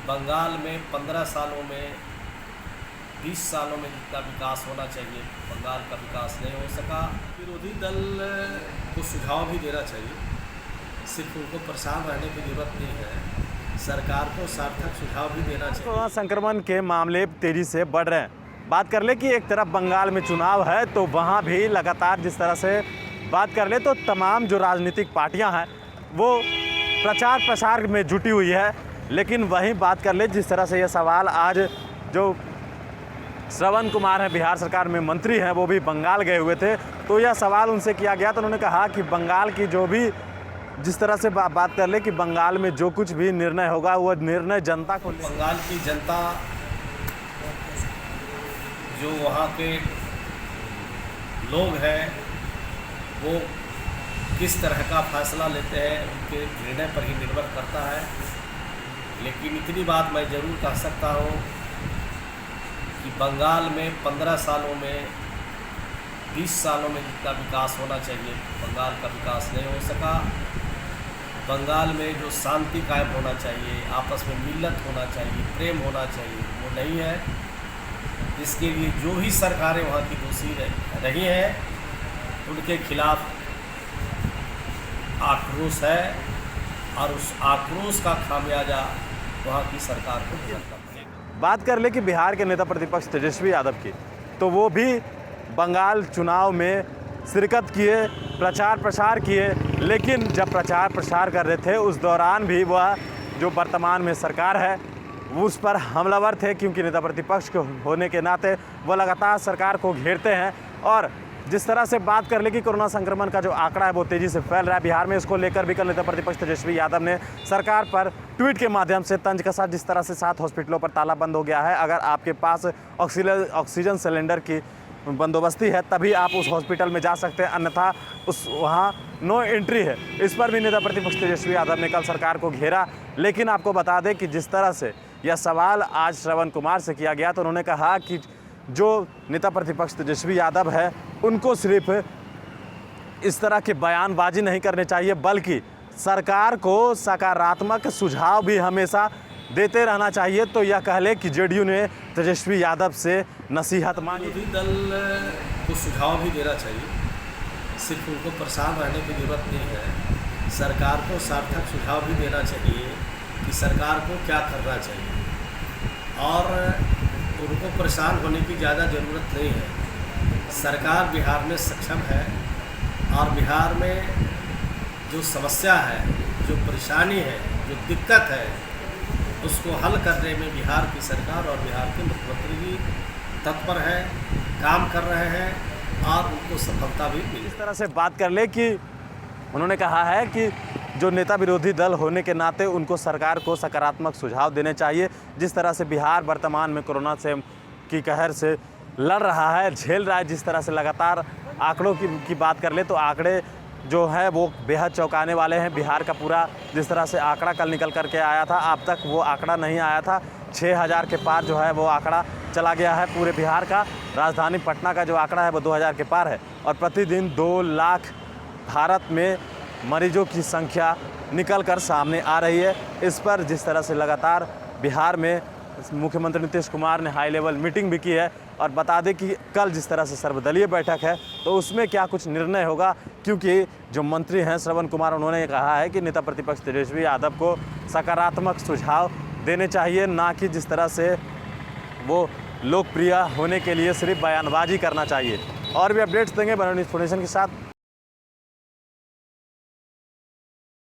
बंगाल में 15 सालों में 20 सालों में जितना विकास होना चाहिए बंगाल का विकास नहीं हो सका। विरोधी दल को सुझाव भी देना चाहिए, सिर्फ उनको परेशान रहने की जरूरत नहीं है, सरकार को सार्थक सुझाव भी देना चाहिए। कोरोना संक्रमण के मामले तेजी से बढ़ रहे हैं। बात कर ले कि एक तरफ बंगाल में चुनाव है तो वहाँ भी लगातार जिस तरह से बात कर ले तो तमाम जो राजनीतिक पार्टियाँ हैं वो प्रचार प्रसार में जुटी हुई है। लेकिन वहीं बात कर ले जिस तरह से यह सवाल आज जो श्रवण कुमार हैं, बिहार सरकार में मंत्री हैं, वो भी बंगाल गए हुए थे, तो यह सवाल उनसे किया गया तो उन्होंने कहा कि बंगाल की जो भी जिस तरह से बात कर ले कि बंगाल में जो कुछ भी निर्णय होगा वो निर्णय जनता को बंगाल की जनता जो वहाँ के लोग हैं वो किस तरह का फैसला लेते हैं उनके निर्णय पर ही निर्भर करता है। लेकिन इतनी बात मैं ज़रूर कह सकता हूँ कि बंगाल में 15 सालों में 20 सालों में जितना विकास होना चाहिए बंगाल का विकास नहीं हो सका। बंगाल में जो शांति कायम होना चाहिए, आपस में मिल्लत होना चाहिए, प्रेम होना चाहिए, वो नहीं है। इसके लिए जो भी सरकारें वहाँ की दोषी रही हैं उनके खिलाफ आक्रोश है और उस आक्रोश का खामियाजा वहाँ की सरकार को भुगतना पड़ेगा। बात कर ले कि बिहार के नेता प्रतिपक्ष तेजस्वी यादव की, तो वो भी बंगाल चुनाव में शिरकत किए, प्रचार प्रसार किए, लेकिन जब प्रचार प्रसार कर रहे थे उस दौरान भी वह जो वर्तमान में सरकार है उस पर हमलावर थे, क्योंकि नेता प्रतिपक्ष के होने के नाते वो लगातार सरकार को घेरते हैं। और जिस तरह से बात कर ले कि कोरोना संक्रमण का जो आंकड़ा है वो तेज़ी से फैल रहा है बिहार में, इसको लेकर भी कल नेता प्रतिपक्ष तेजस्वी यादव ने सरकार पर ट्वीट के माध्यम से तंज कसा। जिस तरह से 7 हॉस्पिटलों पर ताला बंद हो गया है, अगर आपके पास ऑक्सीजन सिलेंडर की बंदोबस्ती है तभी आप उस हॉस्पिटल में जा सकते हैं, अन्यथा उस वहाँ नो एंट्री है। इस पर भी नेता प्रतिपक्ष तेजस्वी यादव ने कल सरकार को घेरा। लेकिन आपको बता दें कि जिस तरह से यह सवाल आज श्रवण कुमार से किया गया तो उन्होंने कहा कि जो नेता प्रतिपक्ष तेजस्वी यादव है उनको सिर्फ इस तरह के बयानबाजी नहीं करने चाहिए, बल्कि सरकार को सकारात्मक सुझाव भी हमेशा देते रहना चाहिए। तो यह कह ले कि जेडीयू ने तेजस्वी यादव से नसीहत मांगी। विरोधी दल को सुझाव भी देना चाहिए, सिर्फ उनको परेशान रहने की जरूरत नहीं है, सरकार को सार्थक सुझाव भी देना चाहिए कि सरकार को क्या करना चाहिए। और उनको परेशान होने की ज़्यादा ज़रूरत नहीं है। सरकार बिहार में सक्षम है और बिहार में जो समस्या है, जो परेशानी है, जो दिक्कत है, उसको हल करने में बिहार की सरकार और बिहार के मुख्यमंत्री जी तत्पर है, काम कर रहे हैं और उनको सफलता भी मिली। इस तरह से बात कर ले कि उन्होंने कहा है कि जो नेता विरोधी दल होने के नाते उनको सरकार को सकारात्मक सुझाव देने चाहिए। जिस तरह से बिहार वर्तमान में कोरोना से की कहर से लड़ रहा है, झेल रहा है, जिस तरह से लगातार आंकड़ों की बात कर ले तो आंकड़े जो है वो बेहद चौंकाने वाले हैं। बिहार का पूरा जिस तरह से आंकड़ा कल निकल करके आया था, अब तक वो आंकड़ा नहीं आया था। 6000 के पार जो है वो आंकड़ा चला गया है पूरे बिहार का। राजधानी पटना का जो आंकड़ा है वो 2000 के पार है और प्रतिदिन 2 लाख भारत में मरीजों की संख्या निकल कर सामने आ रही है। इस पर जिस तरह से लगातार बिहार में मुख्यमंत्री नीतीश कुमार ने हाई लेवल मीटिंग भी की है और बता दें कि कल जिस तरह से सर्वदलीय बैठक है तो उसमें क्या कुछ निर्णय होगा, क्योंकि जो मंत्री हैं श्रवण कुमार, उन्होंने कहा है कि नेता प्रतिपक्ष तेजस्वी यादव को सकारात्मक सुझाव देने चाहिए, ना कि जिस तरह से वो लोकप्रिय होने के लिए सिर्फ बयानबाजी करना चाहिए। और भी अपडेट्स देंगे बनोनी इन्फॉर्मेशन के साथ।